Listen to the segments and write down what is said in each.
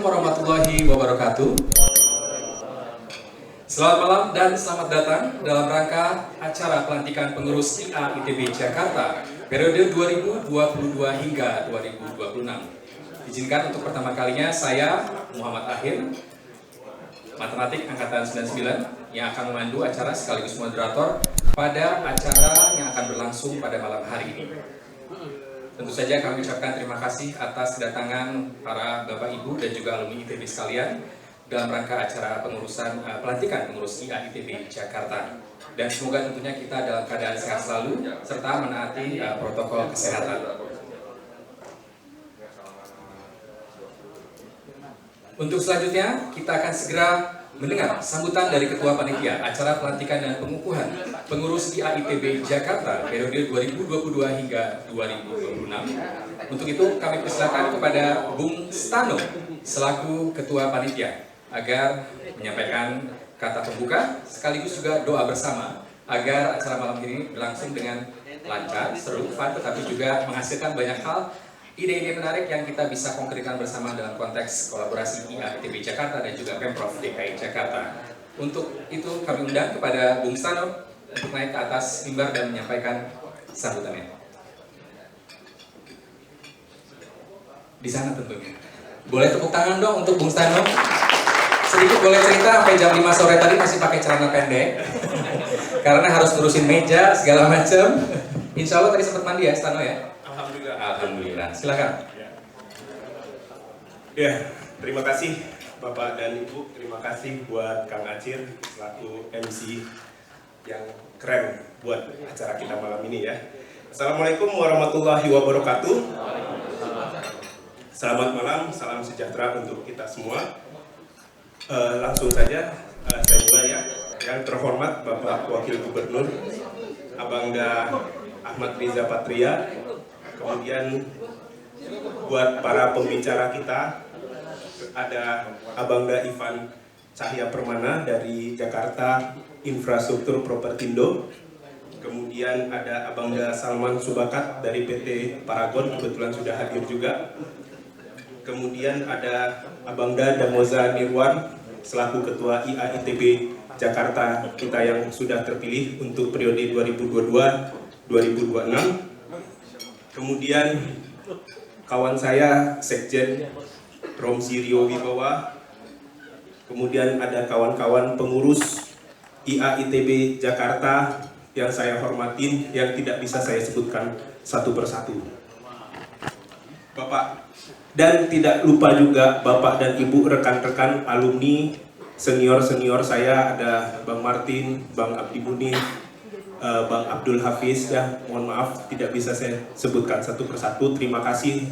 Assalamualaikum warahmatullahi wabarakatuh. Selamat malam dan selamat datang dalam rangka acara pelantikan pengurus IA ITB Jakarta periode 2022 hingga 2026. Izinkan untuk pertama kalinya saya, Muhammad Ahir, matematik angkatan 99, yang akan memandu acara sekaligus moderator pada acara yang akan berlangsung pada malam hari ini. Tentu saja kami ucapkan terima kasih atas kedatangan para Bapak Ibu dan juga alumni ITB sekalian dalam rangka acara pengurusan pelantikan pengurus IA ITB Jakarta. Dan semoga tentunya kita dalam keadaan sehat selalu serta menaati protokol kesehatan. Untuk selanjutnya kita akan segera mendengar sambutan dari Ketua Panitia acara pelantikan dan pengukuhan pengurus IA ITB Jakarta periode 2022 hingga 2026. Untuk itu kami persilakan kepada Bung Stano selaku Ketua Panitia agar menyampaikan kata pembuka sekaligus juga doa bersama agar acara malam ini berlangsung dengan lancar, seru, fun, tetapi juga menghasilkan banyak hal, ide-ide menarik yang kita bisa konkretkan bersama dalam konteks kolaborasi IA ITB Jakarta dan juga Pemprov DKI Jakarta. Untuk itu kami undang kepada Bung Stano untuk naik ke atas mimbar dan menyampaikan sambutannya. Di sana tentunya. Boleh tepuk tangan dong untuk Bung Stano. Sedikit boleh cerita sampai jam 5 sore tadi masih pakai celana pendek karena harus ngurusin meja segala macam. Insya Allah tadi sempat mandi ya Stano ya? Alhamdulillah. Alhamdulillah. Silakan. Ya, terima kasih Bapak dan Ibu. Terima kasih buat Kang Acir selaku MC yang keren buat acara kita malam ini ya. Assalamualaikum warahmatullahi wabarakatuh. Selamat malam, salam sejahtera untuk kita semua. Langsung saja saya mulai ya. Yang terhormat Bapak Wakil Gubernur Abangda Ahmad Riza Patria, kemudian buat para pembicara kita ada Abangda Ivan Cahya Permana dari Jakarta Infrastruktur Propertindo, kemudian ada Abangda Salman Subakat dari PT Paragon, kebetulan sudah hadir juga, kemudian ada Abangda Damoza Nirwan selaku Ketua IA ITB Jakarta kita yang sudah terpilih untuk periode 2022-2026. Kemudian kawan saya Sekjen Romzi Rio Wibawa, kemudian ada kawan-kawan pengurus IA ITB Jakarta yang saya hormatin, yang tidak bisa saya sebutkan satu persatu. Bapak, dan tidak lupa juga Bapak dan Ibu rekan-rekan alumni senior-senior saya, ada Bang Martin, Bang Abdi Buni, Bang Abdul Hafiz ya, mohon maaf tidak bisa saya sebutkan satu persatu. Terima kasih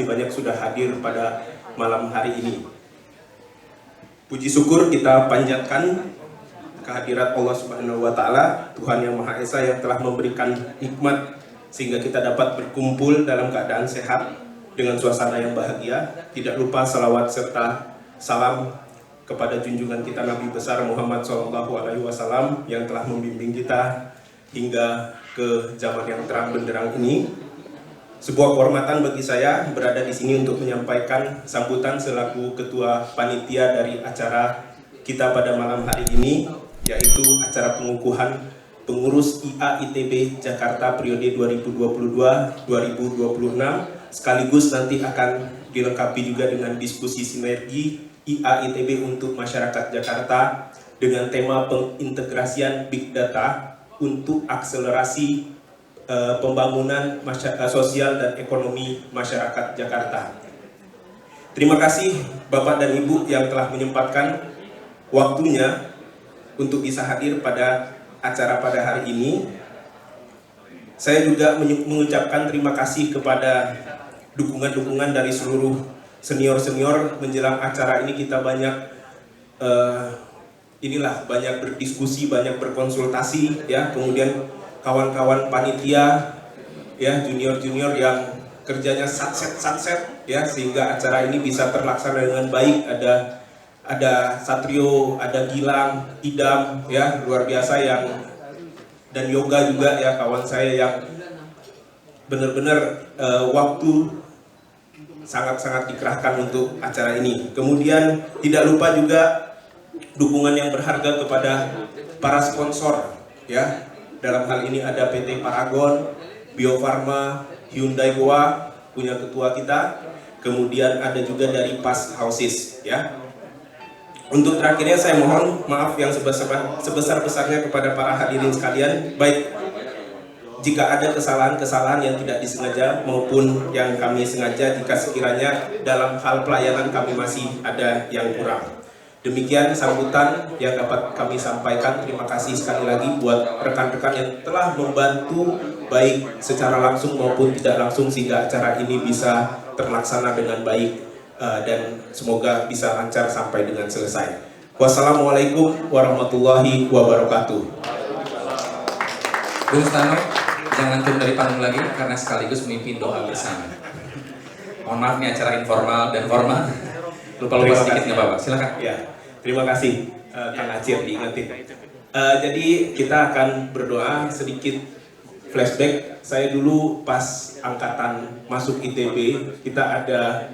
banyak sudah hadir pada malam hari ini. Puji syukur kita panjatkan kehadirat Allah Subhanahu wa Ta'ala, Tuhan yang Maha Esa yang telah memberikan nikmat sehingga kita dapat berkumpul dalam keadaan sehat dengan suasana yang bahagia. Tidak lupa salawat serta salam kepada junjungan kita Nabi besar Muhammad SAW yang telah membimbing kita hingga ke zaman yang terang benderang ini. Sebuah kehormatan bagi saya berada di sini untuk menyampaikan sambutan selaku ketua panitia dari acara kita pada malam hari ini, yaitu acara pengukuhan pengurus IA ITB Jakarta periode 2022-2026, sekaligus nanti akan dilengkapi juga dengan diskusi sinergi IA ITB untuk masyarakat Jakarta dengan tema pengintegrasian Big Data untuk akselerasi pembangunan sosial dan ekonomi masyarakat Jakarta. Terima kasih Bapak dan Ibu yang telah menyempatkan waktunya untuk bisa hadir pada acara pada hari ini. Saya juga mengucapkan terima kasih kepada dukungan-dukungan dari seluruh senior-senior menjelang acara ini. Kita banyak banyak berdiskusi, banyak berkonsultasi ya, kemudian kawan-kawan panitia ya, junior-junior yang kerjanya satset ya, sehingga acara ini bisa terlaksana dengan baik. Ada Satrio, ada Gilang, Idam ya, luar biasa, yang dan Yoga juga ya, kawan saya yang benar-benar waktu sangat-sangat dikerahkan untuk acara ini. Kemudian tidak lupa juga dukungan yang berharga kepada para sponsor ya. Dalam hal ini ada PT Paragon, Bio Farma, Hyundai Goa punya ketua kita. Kemudian ada juga dari Pas Houses ya. Untuk terakhirnya saya mohon maaf yang sebesar-besarnya kepada para hadirin sekalian, baik jika ada kesalahan-kesalahan yang tidak disengaja maupun yang kami sengaja, jika sekiranya dalam hal pelayanan kami masih ada yang kurang. Demikian sambutan yang dapat kami sampaikan. Terima kasih sekali lagi buat rekan-rekan yang telah membantu baik secara langsung maupun tidak langsung sehingga acara ini bisa terlaksana dengan baik dan semoga bisa lancar sampai dengan selesai. Wassalamualaikum warahmatullahi wabarakatuh. Bung Stano, jangan turun dari panggung lagi karena sekaligus memimpin doa bersama. Mohon maaf nih acara informal dan formal. Lupa-lupa sedikit nggak apa-apa, silakan. Ya, terima kasih Kang Acir diingetin. Jadi kita akan berdoa sedikit flashback. Saya dulu pas angkatan masuk ITB, kita ada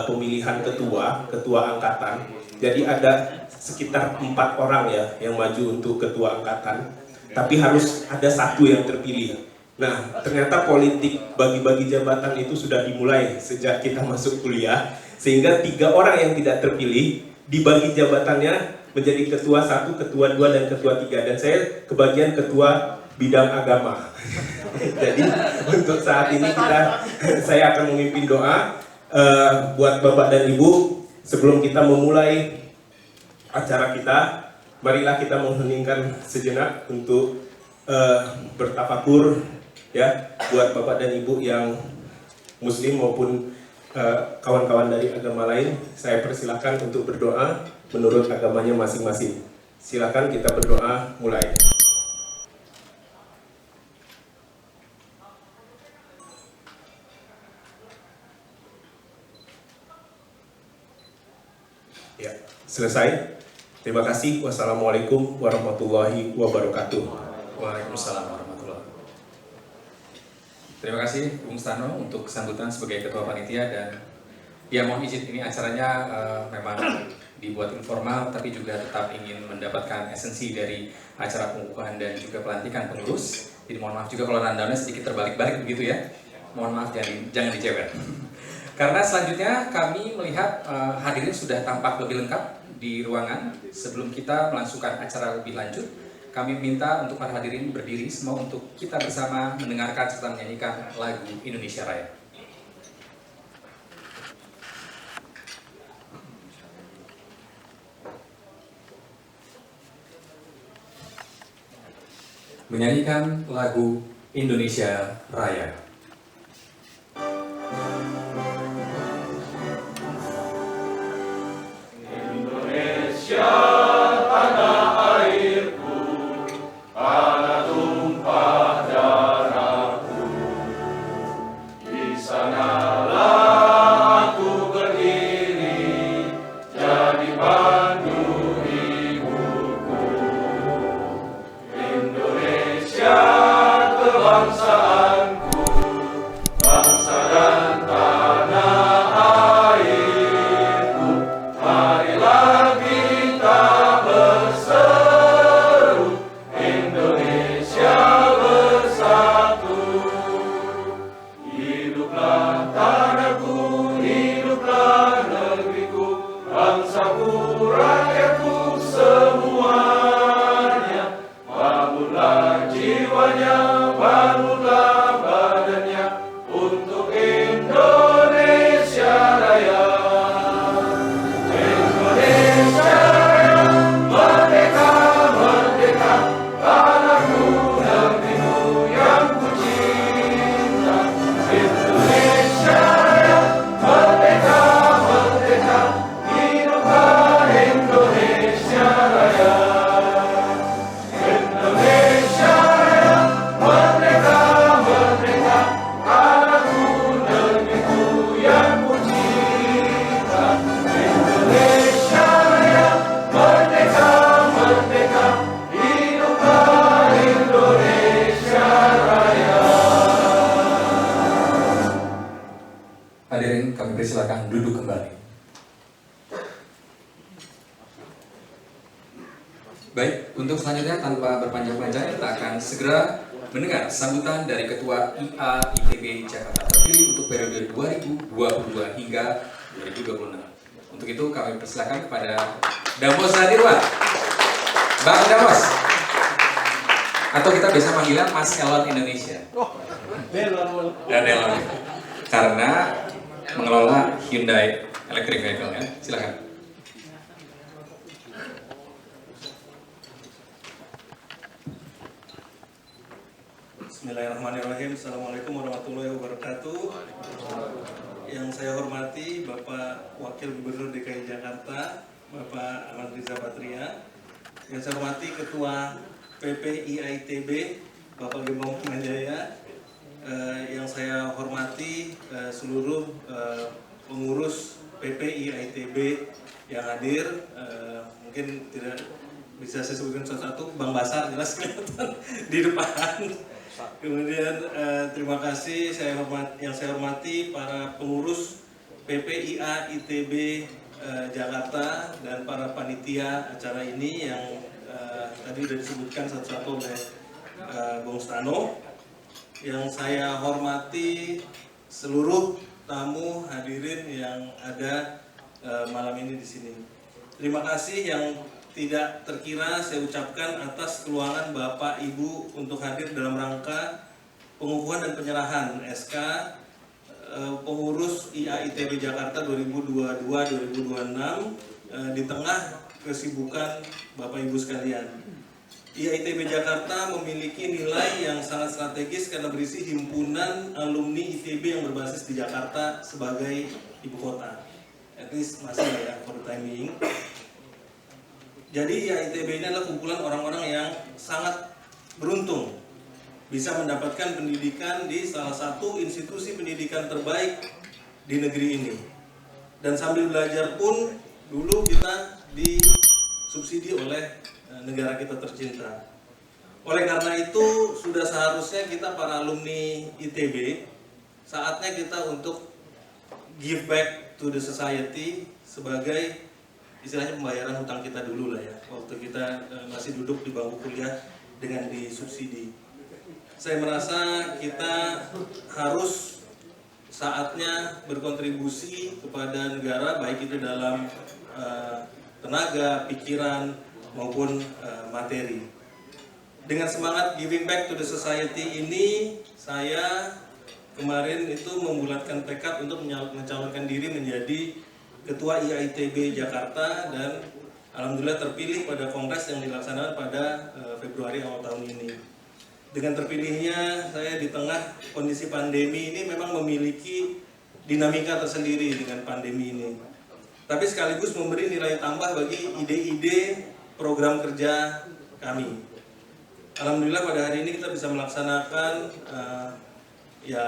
pemilihan ketua angkatan. Jadi ada sekitar 4 orang ya yang maju untuk ketua angkatan. Tapi harus ada satu yang terpilih. Nah, ternyata politik bagi-bagi jabatan itu sudah dimulai sejak kita masuk kuliah. Sehingga 3 orang yang tidak terpilih dibagi jabatannya menjadi ketua 1, ketua 2, dan ketua 3. Dan saya kebagian ketua bidang agama. Jadi untuk saat ini saya akan memimpin doa buat Bapak dan Ibu. Sebelum kita memulai acara kita, marilah kita mengheningkan sejenak untuk bertafakur ya buat Bapak dan Ibu yang Muslim maupun kawan-kawan dari agama lain. Saya persilahkan untuk berdoa menurut agamanya masing-masing. Silakan kita berdoa mulai. Ya, selesai. Terima kasih. Wassalamualaikum warahmatullahi wabarakatuh. Waalaikumsalam warahmatullahi wabarakatuh. Terima kasih Bung Stano untuk sambutan sebagai ketua panitia, dan ya mohon izin ini acaranya memang dibuat informal tapi juga tetap ingin mendapatkan esensi dari acara pengukuhan dan juga pelantikan pengurus. Jadi mohon maaf juga kalau rundownnya sedikit terbalik-balik begitu ya. Mohon maaf jangan dicewer. Karena selanjutnya kami melihat hadirin sudah tampak lebih lengkap di ruangan. Sebelum kita melangsungkan acara lebih lanjut, kami minta untuk para hadirin berdiri semua untuk kita bersama mendengarkan serta menyanyikan lagu Indonesia Raya. Menyanyikan lagu Indonesia Raya. Indonesia Baik, untuk selanjutnya tanpa berpanjang-panjang kita akan segera mendengar sambutan dari Ketua IA ITB Jakarta terpilih untuk periode 2022 hingga 2026. Untuk itu kami persilakan kepada Damos Zadirwan, Bang Damos, atau kita biasa manggilnya Mas Elon Indonesia. Dan Elon, karena mengelola Hyundai Electric Vehicle ya. Silakan. Bismillahirrahmanirrahim. Assalamualaikum warahmatullahi wabarakatuh. Yang saya hormati Bapak Wakil Gubernur DKI Jakarta, Bapak Ahmad Riza Patria. Yang saya hormati Ketua PPIAITB, Bapak Gembong Manjaya. Yang saya hormati seluruh pengurus PPIAITB yang hadir. Mungkin tidak bisa saya sebutkan satu-satu, Bang Basar jelas kelihatan di depan. Kemudian terima kasih yang saya hormati para pengurus PPIA ITB Jakarta dan para panitia acara ini yang tadi sudah disebutkan satu-satu oleh Bung Stano. Yang saya hormati seluruh tamu hadirin yang ada malam ini di sini. Terima kasih yang tidak terkira saya ucapkan atas keluangan Bapak Ibu untuk hadir dalam rangka pengukuhan dan penyerahan SK pengurus IA ITB Jakarta 2022-2026 di tengah kesibukan Bapak Ibu sekalian. IA ITB Jakarta memiliki nilai yang sangat strategis karena berisi himpunan alumni ITB yang berbasis di Jakarta sebagai ibu kota. At least masih ya for the time being. Jadi IA ITB ini adalah kumpulan orang-orang yang sangat beruntung bisa mendapatkan pendidikan di salah satu institusi pendidikan terbaik di negeri ini. Dan sambil belajar pun dulu kita disubsidi oleh negara kita tercinta. Oleh karena itu sudah seharusnya kita para alumni ITB saatnya kita untuk give back to the society sebagai istilahnya pembayaran hutang kita dulu lah ya, waktu kita masih duduk di bangku kuliah dengan disubsidi. Saya merasa kita harus saatnya berkontribusi kepada negara, baik itu dalam tenaga, pikiran, maupun materi. Dengan semangat giving back to the society ini, saya kemarin itu membulatkan tekad untuk mencalonkan diri menjadi Ketua IA ITB Jakarta dan alhamdulillah terpilih pada kongres yang dilaksanakan pada Februari awal tahun ini. Dengan terpilihnya saya di tengah kondisi pandemi ini memang memiliki dinamika tersendiri dengan pandemi ini. Tapi sekaligus memberi nilai tambah bagi ide-ide program kerja kami. Alhamdulillah pada hari ini kita bisa melaksanakan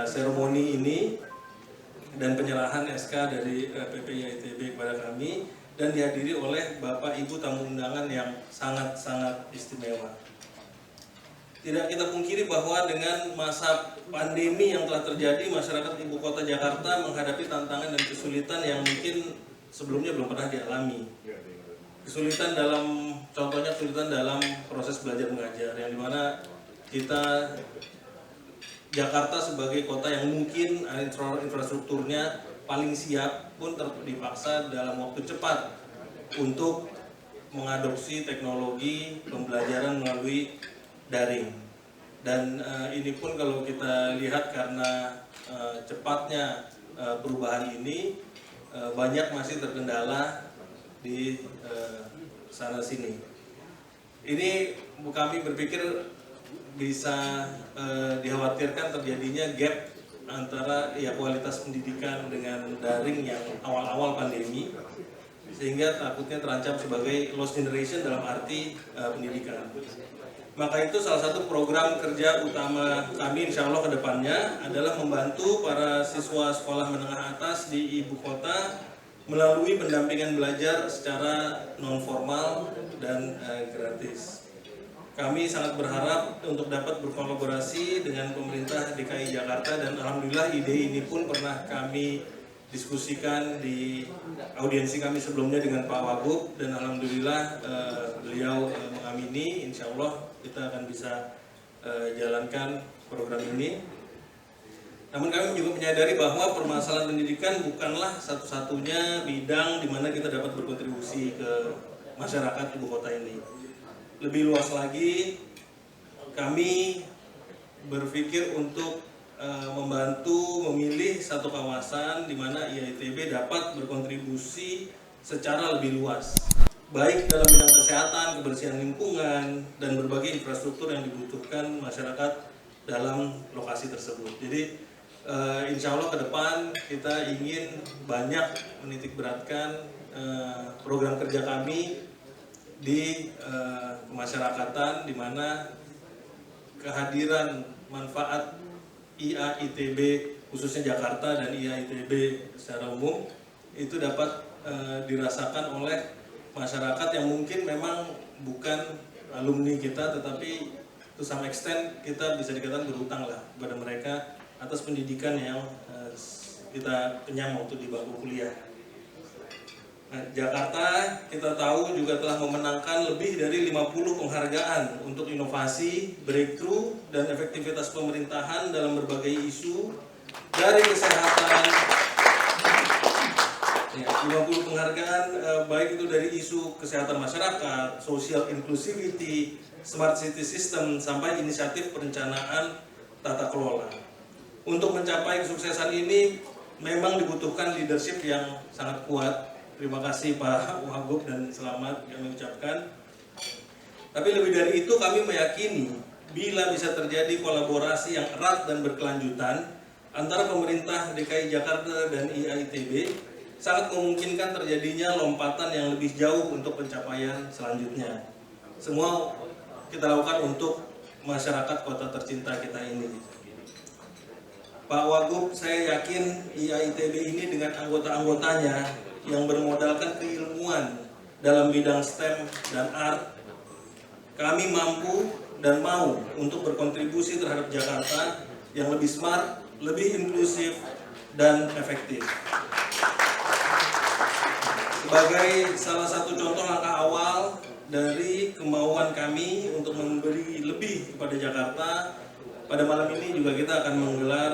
seremoni ini dan penyerahan SK dari PPIA ITB kepada kami dan dihadiri oleh Bapak Ibu tamu undangan yang sangat-sangat istimewa. Tidak kita pungkiri bahwa dengan masa pandemi yang telah terjadi, masyarakat Ibu Kota Jakarta menghadapi tantangan dan kesulitan yang mungkin sebelumnya belum pernah dialami. Kesulitan contohnya kesulitan dalam proses belajar mengajar, yang dimana kita Jakarta sebagai kota yang mungkin infrastrukturnya paling siap pun dipaksa dalam waktu cepat untuk mengadopsi teknologi pembelajaran melalui daring. Dan ini pun kalau kita lihat karena cepatnya perubahan ini banyak masih terkendala di sana sini. Ini kami berpikir bisa dikhawatirkan terjadinya gap antara kualitas pendidikan dengan daring yang awal-awal pandemi, sehingga takutnya terancam sebagai lost generation dalam arti pendidikan. Maka itu salah satu program kerja utama kami insya Allah ke depannya adalah membantu para siswa sekolah menengah atas di ibu kota melalui pendampingan belajar secara non formal dan gratis. Kami sangat berharap untuk dapat berkolaborasi dengan pemerintah DKI Jakarta dan alhamdulillah ide ini pun pernah kami diskusikan di audiensi kami sebelumnya dengan Pak Wagub, dan alhamdulillah beliau mengamini. Insya Allah kita akan bisa jalankan program ini. Namun kami juga menyadari bahwa permasalahan pendidikan bukanlah satu-satunya bidang di mana kita dapat berkontribusi ke masyarakat ibu kota ini. Lebih luas lagi, kami berpikir untuk membantu memilih satu kawasan di mana IAITB dapat berkontribusi secara lebih luas, baik dalam bidang kesehatan, kebersihan lingkungan, dan berbagai infrastruktur yang dibutuhkan masyarakat dalam lokasi tersebut. Jadi insya Allah ke depan kita ingin banyak menitikberatkan program kerja kami di kemasyarakatan, di mana kehadiran manfaat IAITB khususnya Jakarta dan IAITB secara umum itu dapat dirasakan oleh masyarakat yang mungkin memang bukan alumni kita, tetapi to some extent kita bisa dikatakan berhutang lah kepada mereka atas pendidikan yang kita kenyang waktu di bangku kuliah. Nah, Jakarta kita tahu juga telah memenangkan lebih dari 50 penghargaan untuk inovasi, breakthrough, dan efektivitas pemerintahan dalam berbagai isu dari kesehatan. 50 penghargaan baik itu dari isu kesehatan masyarakat, social inclusivity, smart city system, sampai inisiatif perencanaan tata kelola. Untuk mencapai kesuksesan ini memang dibutuhkan leadership yang sangat kuat. Terima kasih Pak Wagub dan selamat kami ucapkan. Tapi lebih dari itu kami meyakini bila bisa terjadi kolaborasi yang erat dan berkelanjutan antara pemerintah DKI Jakarta dan IAITB, sangat memungkinkan terjadinya lompatan yang lebih jauh untuk pencapaian selanjutnya. Semua kita lakukan untuk masyarakat kota tercinta kita ini. Pak Wagub, saya yakin IAITB ini dengan anggota-anggotanya yang bermodalkan keilmuan dalam bidang STEM dan art, kami mampu dan mau untuk berkontribusi terhadap Jakarta yang lebih smart, lebih inklusif, dan efektif. Sebagai salah satu contoh langkah awal dari kemauan kami untuk memberi lebih kepada Jakarta, pada malam ini juga kita akan menggelar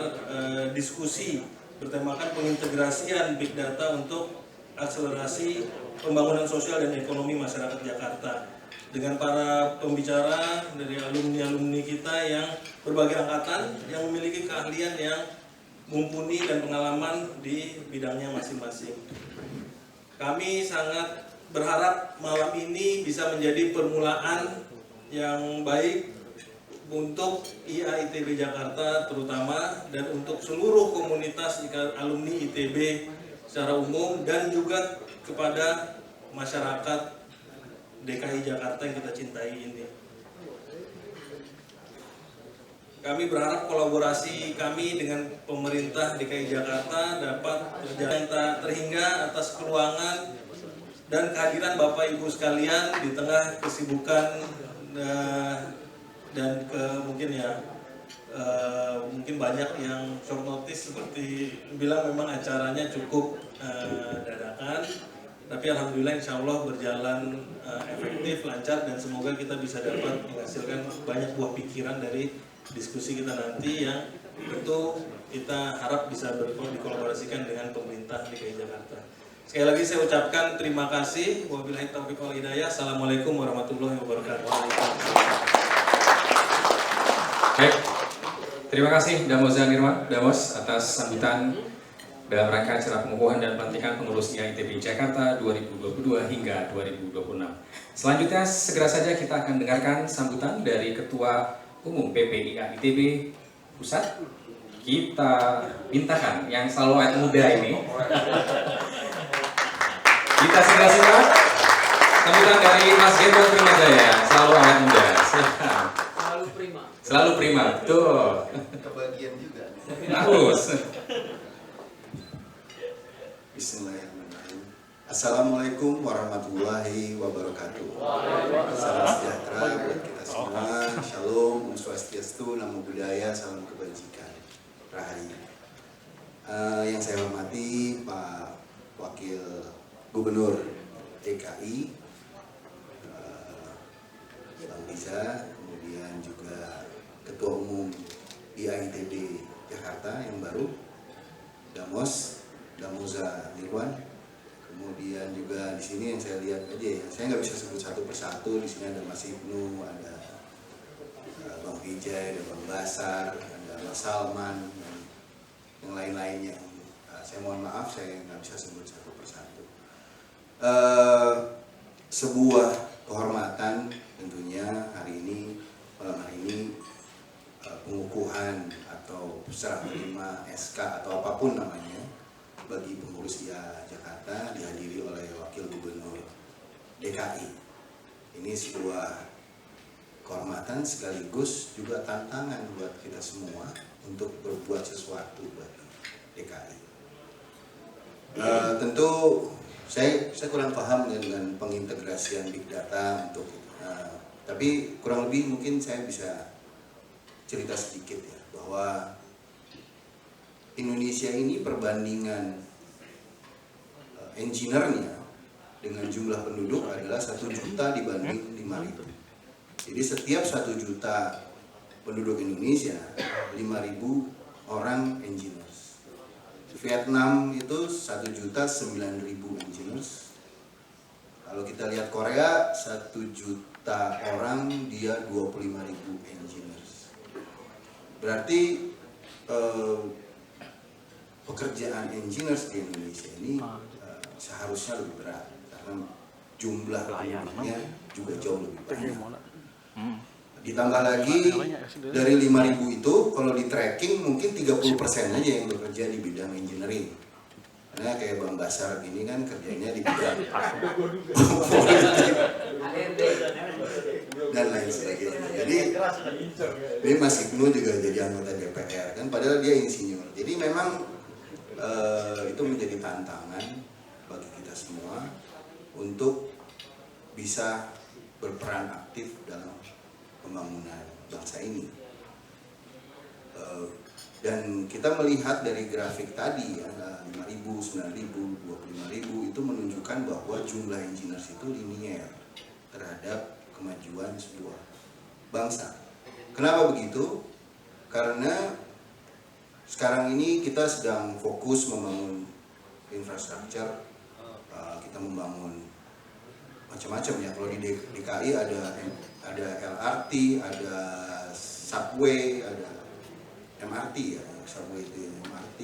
diskusi bertemakan pengintegrasian Big Data untuk akselerasi pembangunan sosial dan ekonomi masyarakat Jakarta, dengan para pembicara dari alumni-alumni kita yang berbagai angkatan yang memiliki keahlian yang mumpuni dan pengalaman di bidangnya masing-masing. Kami sangat berharap malam ini bisa menjadi permulaan yang baik untuk IAITB Jakarta terutama, dan untuk seluruh komunitas alumni ITB secara umum, dan juga kepada masyarakat DKI Jakarta yang kita cintai ini. Kami berharap kolaborasi kami dengan pemerintah DKI Jakarta dapat berjalan terhingga atas keluangan dan kehadiran Bapak Ibu sekalian di tengah kesibukan dan mungkin banyak yang short notice, seperti bilang memang acaranya cukup dadakan, tapi alhamdulillah insya Allah berjalan efektif, lancar, dan semoga kita bisa dapat menghasilkan banyak buah pikiran dari diskusi kita nanti yang tentu kita harap bisa dikolaborasikan dengan pemerintah DKI Jakarta. Sekali lagi saya ucapkan terima kasih. Wabillahi taufiq wal hidayah. Assalamualaikum warahmatullahi wabarakatuh. Baik, terima kasih Damos atas sambutan dalam rangka acara pengukuhan dan pelantikan pengurus IAITB Jakarta 2022 hingga 2026. Selanjutnya segera saja kita akan dengarkan sambutan dari Ketua Umum PP IAITB Pusat. Kita mintakan yang selalu awet muda ini. Kita segera simak sambutan dari Mas Gendong Primajaya, selalu awet muda. Silakan. Selalu prima, tuh. Kebagian juga. Harus. Bismillahirrahmanirrahim. Assalamualaikum warahmatullahi wabarakatuh. Salam sejahtera buat kita semua. Shalom, Om Swastiastu, Namo Buddhaya, salam kebajikan. Rahayu. Yang saya hormati Pak Wakil Gubernur DKI, Bang Riza, kemudian juga Ketua Umum IAITB Jakarta yang baru, Damoza Nirwan. Kemudian juga di sini yang saya lihat aja ya, saya nggak bisa sebut satu persatu. Di sini ada Mas Ibnu, ada Bang Vijay, ada Bang Basar, ada Mas Salman, dan yang lain-lainnya. Saya mohon maaf, saya nggak bisa sebut satu persatu. Sebuah kehormatan tentunya malam hari ini pengukuhan atau serah terima SK atau apapun namanya bagi pengurus IA Jakarta dihadiri oleh Wakil Gubernur DKI. Ini sebuah kehormatan sekaligus juga tantangan buat kita semua untuk berbuat sesuatu buat DKI. Tentu saya kurang paham dengan pengintegrasian big data untuk tapi kurang lebih mungkin saya bisa cerita sedikit ya, bahwa Indonesia ini perbandingan engineer-nya dengan jumlah penduduk adalah 1 juta dibanding 5.000. Jadi setiap 1 juta penduduk Indonesia, 5.000 orang engineers. Vietnam itu 1.009.000 engineers. Kalau kita lihat Korea, 1 juta orang dia 25.000 engineers. Berarti pekerjaan engineers di Indonesia ini seharusnya lebih berat karena jumlah penduduknya juga jauh lebih banyak. Ditambah lagi dari 5.000 itu kalau di tracking mungkin 30% aja yang bekerja di bidang engineering. Karena kayak Bang Basar ini kan kerjanya di bidang politik dan lain sebagainya. Jadi ini Mas Ibnu juga jadi anggota DPR kan, padahal dia insinyur. Jadi memang itu menjadi tantangan bagi kita semua untuk bisa berperan aktif dalam pembangunan bangsa ini. Dan kita melihat dari grafik tadi ya, 5.000, 9.000, 25.000 itu menunjukkan bahwa jumlah engineers itu linier terhadap kemajuan sebuah bangsa. Kenapa begitu? Karena sekarang ini kita sedang fokus membangun infrastruktur, kita membangun macam-macam ya. Kalau di DKI ada LRT, ada subway, ada MRT ya, subway itu MRT,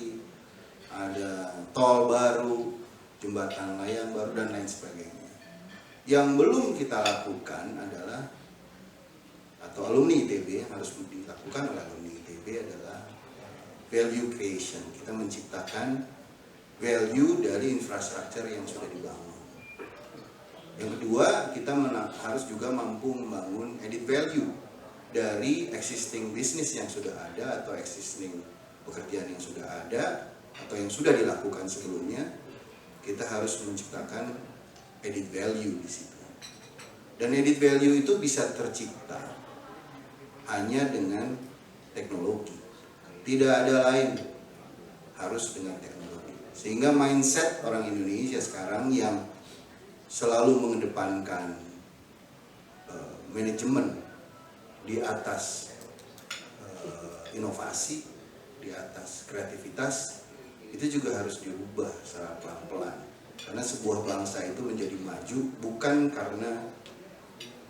ada tol baru, jembatan layang baru dan lain sebagainya. Yang belum kita lakukan adalah, atau alumni ITB yang harus dilakukan oleh alumni ITB adalah value creation. Kita menciptakan value dari infrastruktur yang sudah dibangun. Yang kedua, kita harus juga mampu membangun added value dari existing bisnis yang sudah ada atau existing pekerjaan yang sudah ada atau yang sudah dilakukan sebelumnya. Kita harus menciptakan added value di situ. Dan added value itu bisa tercipta hanya dengan teknologi. Tidak ada lain, harus dengan teknologi. Sehingga mindset orang Indonesia sekarang yang selalu mengedepankan manajemen di atas inovasi, di atas kreativitas, itu juga harus dirubah secara pelan-pelan. Karena sebuah bangsa itu menjadi maju bukan karena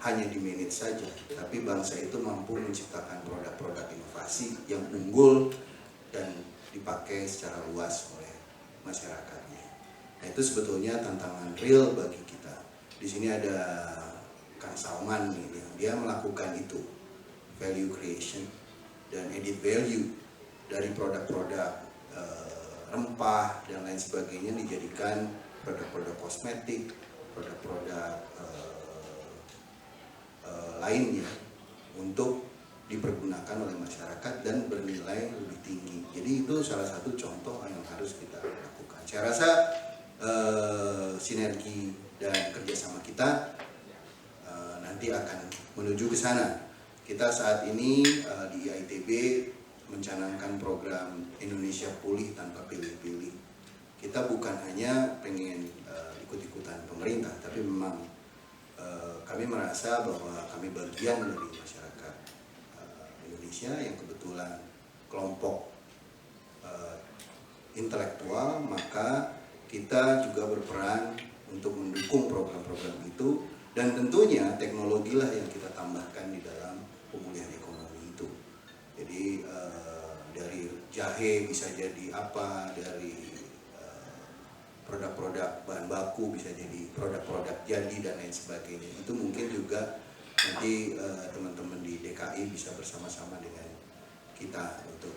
hanya di manage saja, tapi bangsa itu mampu menciptakan produk-produk inovasi yang unggul dan dipakai secara luas oleh masyarakatnya. Nah, itu sebetulnya tantangan real bagi kita. Di sini ada Kang Salman nih, dia melakukan itu, value creation dan added value dari produk-produk rempah dan lain sebagainya dijadikan produk-produk kosmetik, produk-produk lainnya untuk dipergunakan oleh masyarakat dan bernilai lebih tinggi. Jadi itu salah satu contoh yang harus kita lakukan. Saya rasa sinergi dan kerjasama kita nanti akan menuju ke sana. Kita saat ini di IITB mencanangkan program Indonesia Pulih Tanpa Pilih-Pilih. Kita bukan hanya pengen ikut-ikutan pemerintah, tapi memang kami merasa bahwa kami bagian dari masyarakat Indonesia yang kebetulan kelompok intelektual, maka kita juga berperan untuk mendukung program-program itu, dan tentunya teknologilah yang kita tambahkan di dalam pemulihan ekonomi itu. Jadi dari jahe bisa jadi apa, dari produk-produk bahan baku bisa jadi produk-produk jadi dan lain sebagainya. Itu mungkin juga nanti teman-teman di DKI bisa bersama-sama dengan kita untuk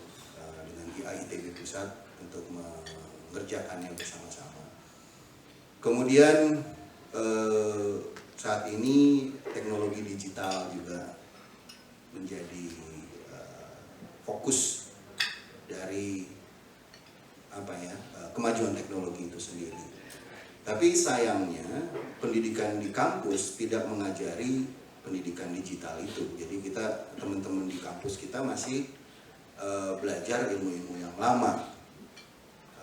dengan IAITB Pusat untuk mengerjakannya bersama-sama. Kemudian saat ini teknologi digital juga menjadi fokus dari kemajuan teknologi itu sendiri. Tapi sayangnya pendidikan di kampus tidak mengajari pendidikan digital itu. Jadi kita, teman-teman di kampus kita masih belajar ilmu-ilmu yang lama,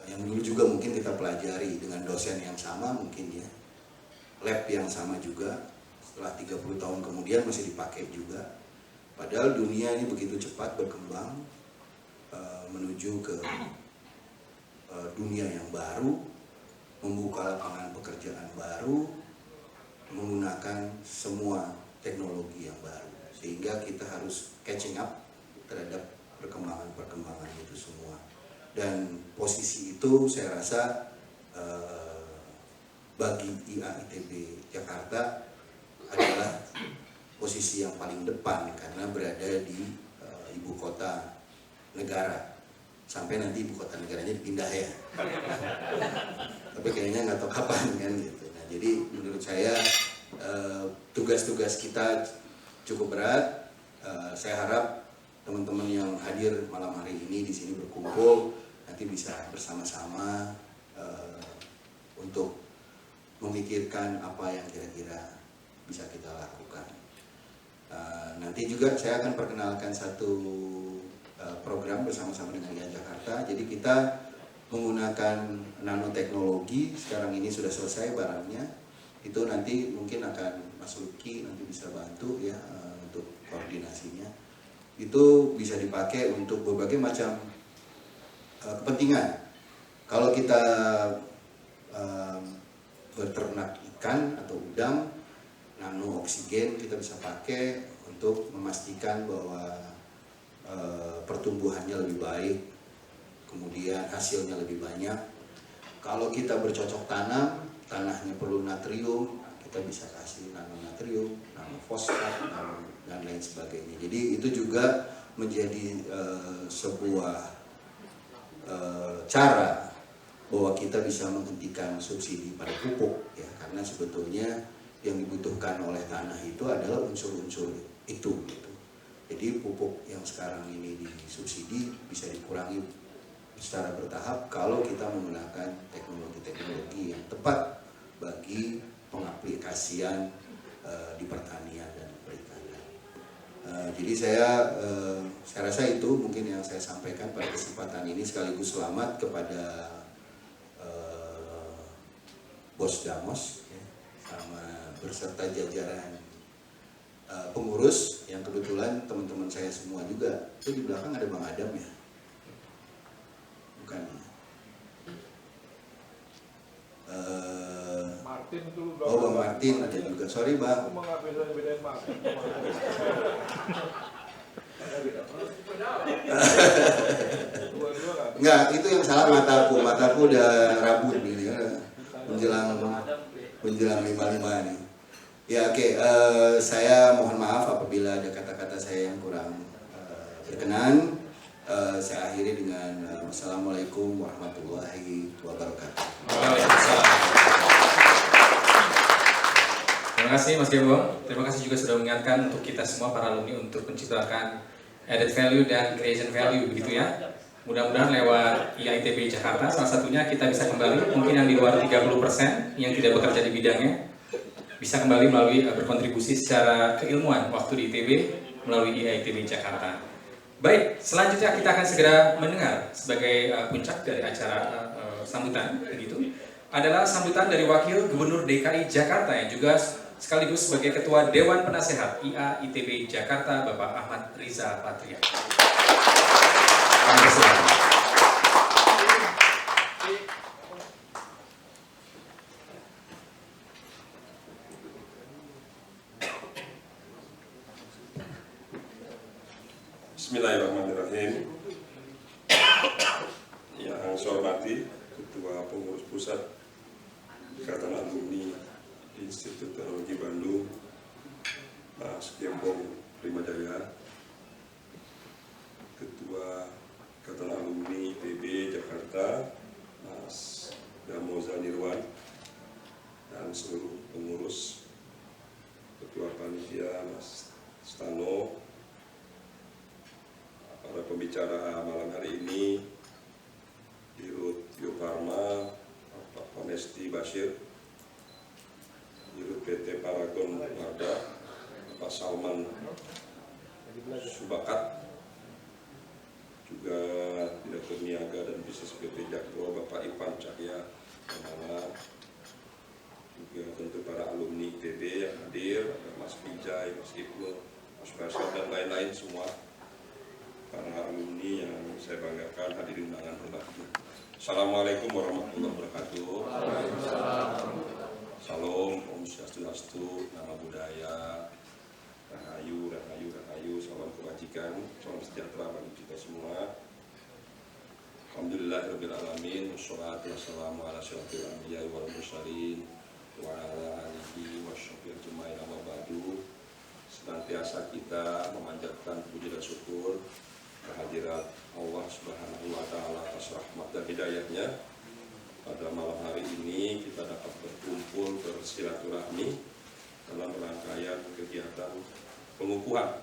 yang dulu juga mungkin kita pelajari dengan dosen yang sama mungkin ya, lab yang sama juga, setelah 30 tahun kemudian masih dipakai juga. Padahal dunia ini begitu cepat berkembang menuju ke dunia yang baru, membuka lapangan pekerjaan baru, menggunakan semua teknologi yang baru, sehingga kita harus catching up terhadap perkembangan itu semua. Dan posisi itu saya rasa bagi IAITB Jakarta adalah posisi yang paling depan karena berada di ibu kota negara. Sampai nanti ibu kota negaranya dipindah ya. Tapi kayaknya nggak tahu kapan kan gitu. Nah, jadi menurut saya tugas-tugas kita cukup berat. Saya harap teman-teman yang hadir malam hari ini di sini berkumpul nanti bisa bersama-sama untuk memikirkan apa yang kira-kira bisa kita lakukan. Nanti juga saya akan perkenalkan satu program bersama-sama dengan IAI Jakarta. Jadi kita menggunakan nanoteknologi. Sekarang ini sudah selesai barangnya. Itu nanti mungkin akan Mas Luki nanti bisa bantu ya untuk koordinasinya. Itu bisa dipakai untuk berbagai macam kepentingan. Kalau kita berternak ikan atau udang, nano oksigen kita bisa pakai untuk memastikan bahwa pertumbuhannya lebih baik, kemudian hasilnya lebih banyak. Kalau kita bercocok tanam, tanahnya perlu natrium, kita bisa kasih nano natrium, nano fosfat, dan lain sebagainya. Jadi itu juga menjadi sebuah cara bahwa kita bisa menghentikan subsidi pada pupuk ya, karena sebetulnya yang dibutuhkan oleh tanah itu adalah unsur-unsur itu gitu. Jadi pupuk yang sekarang ini disubsidi bisa dikurangi secara bertahap kalau kita menggunakan teknologi-teknologi yang tepat bagi pengaplikasian di pertanian dan perikanan. Jadi saya rasa itu mungkin yang saya sampaikan pada kesempatan ini, sekaligus selamat kepada Bos Damos ya, sama berserta jajaran pengurus yang kebetulan teman-teman saya semua juga. Itu di belakang ada Bang Adam ya? Bukan. Martin itu Oh Bang Martin ada juga. Sorry Bang. Aku mau nggak bedain Martin. Enggak, itu yang salah mataku. Mataku udah rabun ini ya. Menjelang 55 nih. Ya oke, saya mohon maaf apabila ada kata-kata saya yang kurang berkenan. Saya akhiri dengan wassalamualaikum warahmatullahi wabarakatuh. Terima kasih Mas Gembong. Terima kasih juga sudah mengingatkan untuk kita semua para alumni untuk menciptakan added value dan creation value begitu ya. Mudah-mudahan lewat IAITB Jakarta salah satunya kita bisa kembali, mungkin yang di luar 30% yang tidak bekerja di bidangnya bisa kembali melalui berkontribusi secara keilmuan waktu di ITB melalui IAITB Jakarta. Baik, selanjutnya kita akan segera mendengar sebagai puncak dari acara sambutan, begitu, adalah sambutan dari Wakil Gubernur DKI Jakarta yang juga sekaligus sebagai Ketua Dewan Penasehat IA ITB Jakarta, Bapak Ahmad Riza Patria. Kami persilakan. Bismillahirrahmanirrahim. Yang saya hormati Ketua Pengurus Pusat Ikatan Alumni Institut Teknologi Bandung, Mas Gembong Primajaya, Ketua Ikatan Alumni ITB Jakarta, Mas Damoza Nirwan, dan seluruh pengurus, Ketua Panitia Mas Stano, para pembicara malam hari ini, Dirut Bio Farma, Pak Panesti Bashir, Dirut PT Paragon Wardah, Pak Salman Subakat, juga Direktur Niaga dan Bisnis PT Jakpro, Bapak Ivan Cahya Kamala, juga tentu para alumni ITB yang hadir, ada Mas Vijay, Mas Ibnu, Mas Basir, dan lain-lain semua. Para alumni yang saya banggakan, hadirin undangan hormatnya. Assalamualaikum warahmatullahi wabarakatuh. Salam, Om Swastiastu, Nama Budaya, Rahayu, Rahayu, Rahayu, salam kebajikan, salam sejahtera bagi kita semua. Alhamdulillahirabbil alamin, wassalatu wassalamu ala asyrofil anbiya'i wal mursalin wa ala alihi washabbihi ajmain, amma ba'du. Senantiasa kita memanjatkan puji dan syukur kehadirat Allah Subhanahu wa Ta'ala atas rahmat dan hidayahnya. Pada malam hari ini kita dapat berkumpul bersilaturahmi dalam rangkaian kegiatan pengukuhan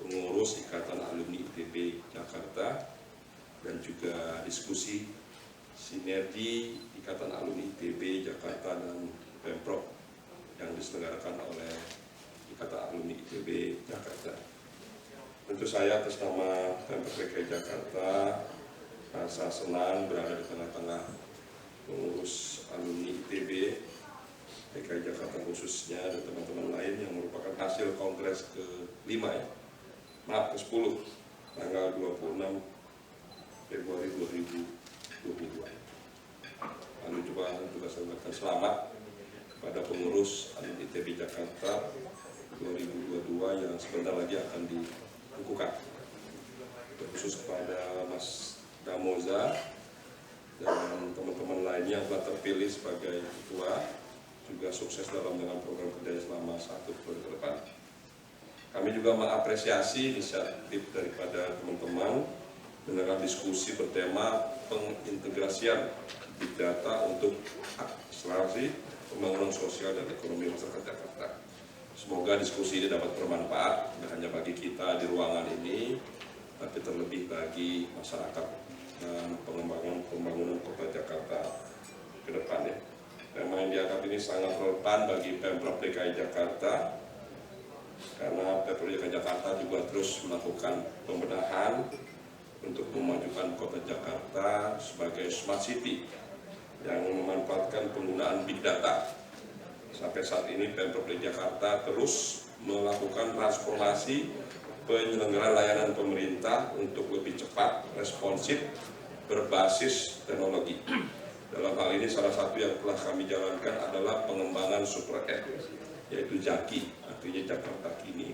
pengurus Ikatan Alumni ITB Jakarta dan juga diskusi sinergi Ikatan Alumni ITB Jakarta dan Pemprov yang diselenggarakan oleh Ikatan Alumni ITB Jakarta. Tentu saya atas nama Pemprov DKI Jakarta rasa senang berada di tengah-tengah pengurus alumni ITB DKI Jakarta khususnya dan teman-teman lain yang merupakan hasil kongres ke-5 ke-10 tanggal 26 Februari 2022. Lalu juga saya ucapkan selamat kepada pengurus alumni ITB Jakarta 2022 yang sebentar lagi akan dibukukan, khusus kepada Mas Damoza dan teman-teman lainnya yang telah terpilih sebagai ketua, juga sukses dalam dengan program kerja selama 1 bulan ke depan. Kami juga mengapresiasi inisiatif daripada teman-teman dengan diskusi bertema pengintegrasian big data untuk akselerasi pembangunan sosial dan ekonomi masyarakat Jakarta. Semoga diskusi ini dapat bermanfaat, tidak hanya bagi kita di ruangan ini, tapi terlebih bagi masyarakat dan pembangunan kota Jakarta ke depannya. Tema yang dianggap ini sangat relevan bagi Pemprov DKI Jakarta, karena Pemprov DKI Jakarta juga terus melakukan pembenahan untuk memajukan kota Jakarta sebagai smart city yang memanfaatkan penggunaan big data. Sampai saat ini Pemprov DKI Jakarta terus melakukan transformasi penyelenggaraan layanan pemerintah untuk lebih cepat, responsif, berbasis teknologi. Dalam hal ini salah satu yang telah kami jalankan adalah pengembangan super app, yaitu Jaki, artinya Jakarta Kini.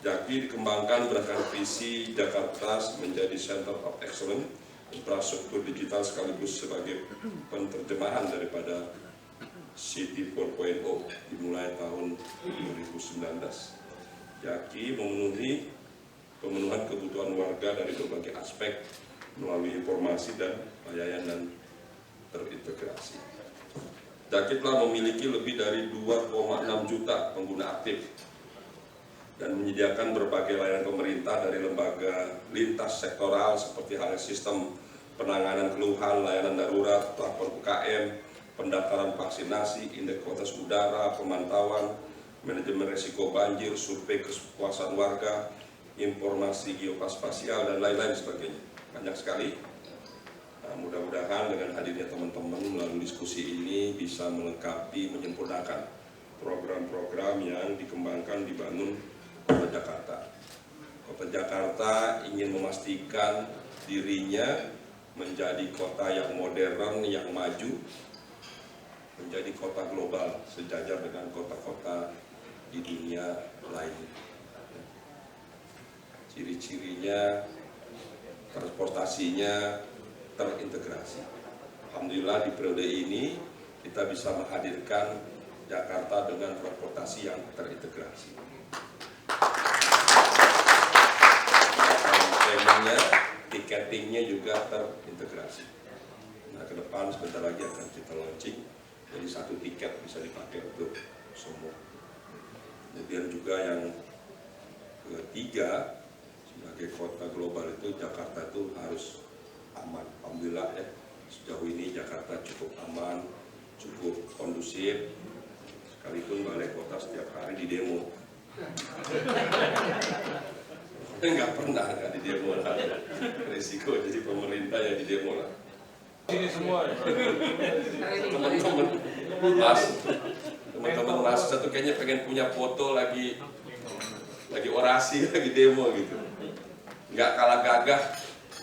Jaki dikembangkan berdasarkan visi Jakarta menjadi Center of Excellence, infrastruktur digital sekaligus sebagai penerjemahan daripada City 4.0 dimulai tahun 2019. Jaki memenuhi pemenuhan kebutuhan warga dari berbagai aspek melalui informasi dan layanan terintegrasi. Jaki telah memiliki lebih dari 2,6 juta pengguna aktif dan menyediakan berbagai layanan pemerintah dari lembaga lintas sektoral seperti halnya sistem penanganan keluhan, layanan darurat, lapor UKM, pendaftaran vaksinasi, indeks kualitas udara, pemantauan, manajemen risiko banjir, survei kepuasan warga, informasi geospasial dan lain-lain sebagainya. Banyak sekali. Nah, mudah-mudahan dengan hadirnya teman-teman melalui diskusi ini bisa melengkapi, menyempurnakan program-program yang dikembangkan, dibangun Kota Jakarta. Kota Jakarta ingin memastikan dirinya menjadi kota yang modern, yang maju, menjadi kota global sejajar dengan kota-kota di dunia lain. Ciri-cirinya, transportasinya terintegrasi. Alhamdulillah di periode ini kita bisa menghadirkan Jakarta dengan transportasi yang terintegrasi. Paymentnya, tiketingnya juga terintegrasi. Nah, ke depan sebentar lagi akan kita launching, jadi satu tiket bisa dipakai untuk semua. Kemudian juga yang ketiga, sebagai kota global itu Jakarta itu harus aman. Alhamdulillah ya, sejauh ini Jakarta cukup aman, cukup kondusif. Sekalipun balai kota setiap hari di demo. Enggak pernah di demo lah. Risiko jadi pemerintah ya di demo lah. Ini semua teman-teman mas satu kayaknya pengen punya foto lagi orasi, lagi demo gitu. Nggak kalah gagah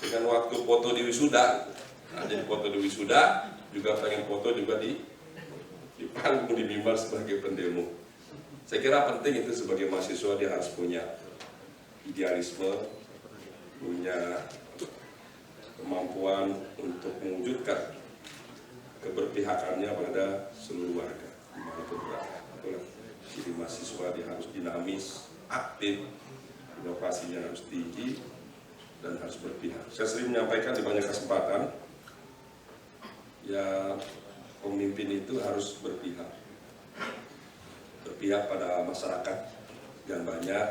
dengan waktu foto di wisuda. Nah, jadi foto di wisuda juga pengen foto juga di panggung, di mimbar sebagai pendemo. Saya kira penting itu sebagai mahasiswa dia harus punya idealisme, punya kemampuan untuk mewujudkan keberpihakannya pada seluruh warga dimanapun berada. Itulah jadi mahasiswa dia harus dinamis, aktif, inovasinya harus tinggi dan harus berpihak. Saya sering menyampaikan di banyak kesempatan, ya pemimpin itu harus berpihak pada masyarakat yang banyak,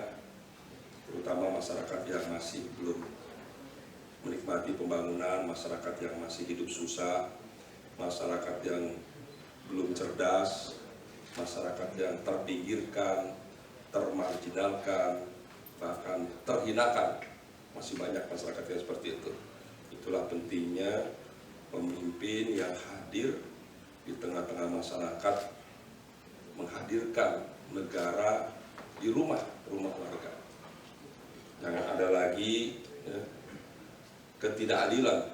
terutama masyarakat yang masih belum menikmati pembangunan, masyarakat yang masih hidup susah, masyarakat yang belum cerdas, masyarakat yang terpinggirkan, termarginalkan, bahkan terhinakan. Masih banyak masyarakat yang seperti itu. Itulah pentingnya pemimpin yang hadir di tengah-tengah masyarakat, menghadirkan negara di rumah warga. Jangan ada lagi ya, ketidakadilan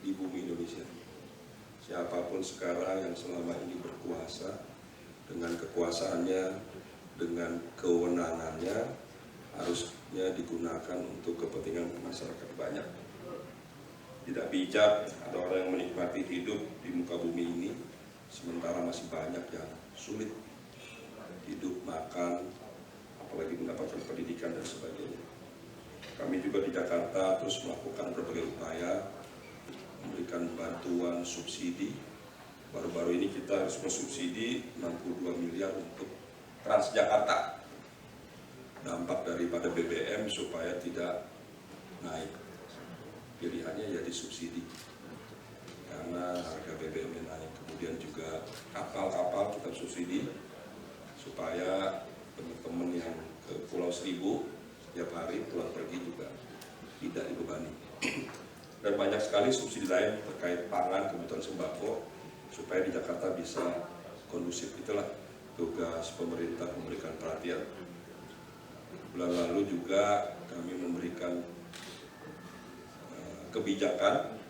di bumi Indonesia. Siapapun sekarang yang selama ini berkuasa, dengan kekuasaannya, dengan kewenangannya, harusnya digunakan untuk kepentingan masyarakat banyak. Tidak bijak ada orang yang menikmati hidup di muka bumi ini, sementara masih banyak yang sulit hidup, makan, apalagi mendapatkan pendidikan dan sebagainya. Kami juga di Jakarta terus melakukan berbagai upaya memberikan bantuan subsidi. Baru-baru ini kita harus mensubsidi 62 miliar untuk Transjakarta. Dampak daripada BBM supaya tidak naik. Pilihannya ya disubsidi. Karena harga BBM naik. Kemudian juga kapal-kapal kita subsidi supaya teman-teman yang ke Pulau Seribu setiap hari pulang pergi juga tidak dibebani. Dan banyak sekali subsidi lain terkait pangan, kebutuhan sembako, supaya di Jakarta bisa kondusif. Itulah tugas pemerintah memberikan perhatian. Bulan lalu juga kami memberikan kebijakan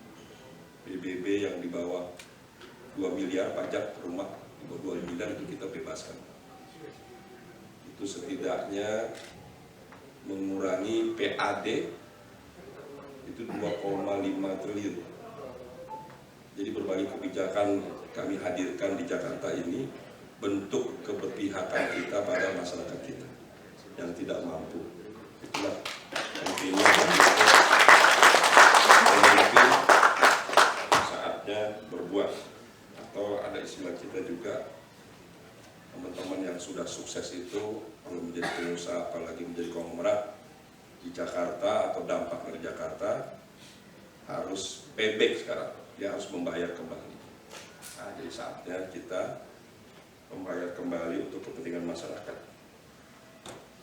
PBB yang di bawah 2 miliar pajak rumah, di bawah 2 miliar itu kita bebaskan. Itu setidaknya mengurangi PAD itu 2,5 triliun. Jadi berbagai kebijakan kami hadirkan di Jakarta ini bentuk keberpihakan kita pada masyarakat kita yang tidak mampu. Itulah pentingnya pemimpin saatnya berbuat. Atau ada istilah kita juga, teman-teman yang sudah sukses itu kalau menjadi pengusaha, apalagi menjadi konglomerat di Jakarta atau dampak dari Jakarta, harus payback sekarang. Dia harus membayar kembali. Nah, jadi saatnya kita membayar kembali untuk kepentingan masyarakat.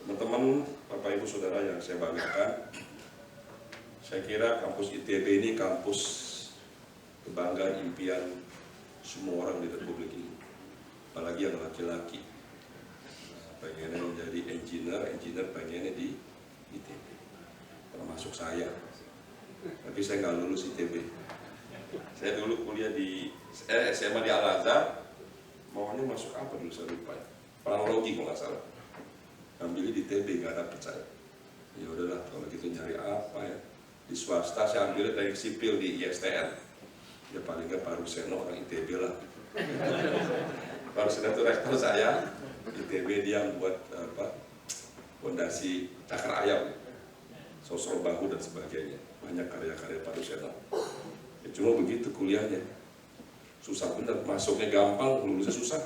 Teman-teman, Bapak Bapak Ibu Saudara yang saya banggakan, saya kira kampus ITB ini kampus kebanggaan impian semua orang di Republik ini, apalagi yang laki-laki. Pengennya menjadi engineer pengennya di ITB, termasuk saya. Tapi saya nggak lulus ITB. Saya dulu kuliah di SMA di Al-Azhar, maunya masuk apa dulu saya lupa, planologi kalau nggak salah. Ambilnya di ITB, nggak dapet saya. Ya udahlah, kalau gitu nyari apa ya? Di swasta saya ambil teknik sipil di ISTN. Ya paling nggak Pak Ruseno orang ITB lah. Pak Ruseno itu rektor saya, ITB dia yang buat fondasi cakar ayam, sosok bahu dan sebagainya. Banyak karya-karya Pak Ruseno. Ya, cuma begitu kuliahnya, susah bener, masuknya gampang, lulusnya susah.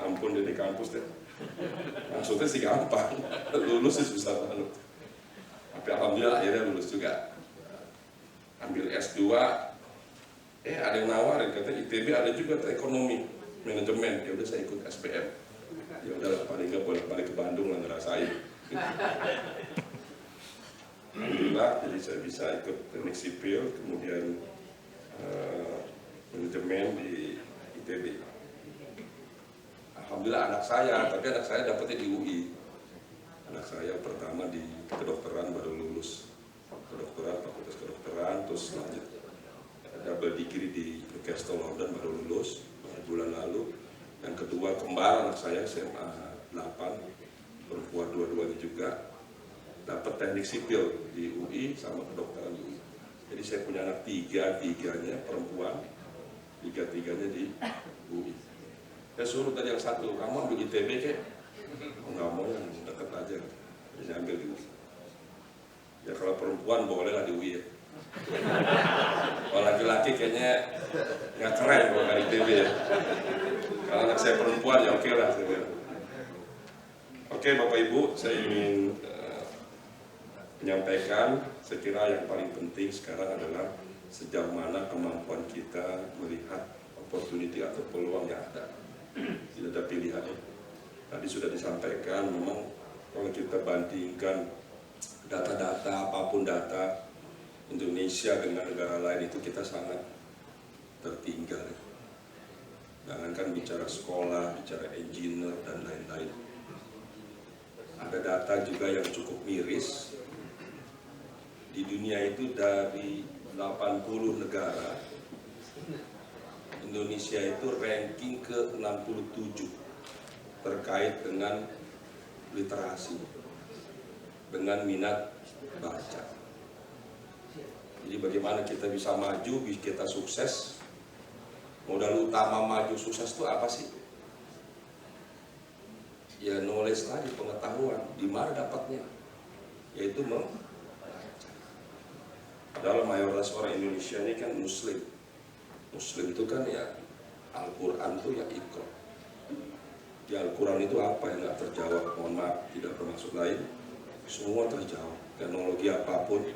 Ampun dari kampus deh, maksudnya sih gampang, lulusnya susah banget. Tapi alhamdulillah akhirnya lulus juga. Ambil S2, ada yang nawarin, kata ITB ada juga ekonomi, manajemen. Ya udah saya ikut SPM. Ya udah paling nggak bolak-balik ke Bandung lah ngerasain. Alhamdulillah, jadi saya bisa ikut teknik sipil, kemudian manajemen di ITB. Alhamdulillah anak saya dapetnya di UI. Anak saya pertama di kedokteran baru lulus kedokteran, fakultas kedokteran, terus lanjut double degree di Newcastle London baru lulus bulan lalu. Yang kedua kembar anak saya SMA 8, perempuan dua-duanya juga dapat teknik sipil di UI sama kedokteran di UI. Jadi saya punya anak tiganya perempuan, tiga-tiganya di UI. Saya suruh tadi yang satu, kamu ambil ITB kek? Nggak mau, yang deket aja. Jadi saya ambil di UI. Ya kalau perempuan boleh lah di UI ya. Kalau laki-laki kayaknya nggak keren kalau nggak ITB ya. Kalau anak saya perempuan ya oke lah. Oke Bapak Ibu, saya ingin menyampaikan, saya kira yang paling penting sekarang adalah sejauh mana kemampuan kita melihat opportunity atau peluang yang ada. Tidak ada pilihan. Tadi sudah disampaikan, memang kalau kita bandingkan data-data, apapun data Indonesia dengan negara lain itu kita sangat tertinggal. Jangankan bicara sekolah, bicara engineer dan lain-lain. Ada data juga yang cukup miris. Di dunia itu dari 80 negara, Indonesia itu ranking ke-67 terkait dengan literasi, dengan minat baca. Jadi bagaimana kita bisa maju, kita sukses. Modal utama maju sukses itu apa sih? Ya knowledge tadi, pengetahuan. Di mana dapatnya? Yaitu dalam mayoritas orang Indonesia ini kan Muslim. Muslim itu kan ya Al-Quran itu ya Iqra. Di Al-Quran itu apa yang nggak terjawab? Mohon maaf, tidak bermaksud lain. Semua terjawab. Teknologi apapun,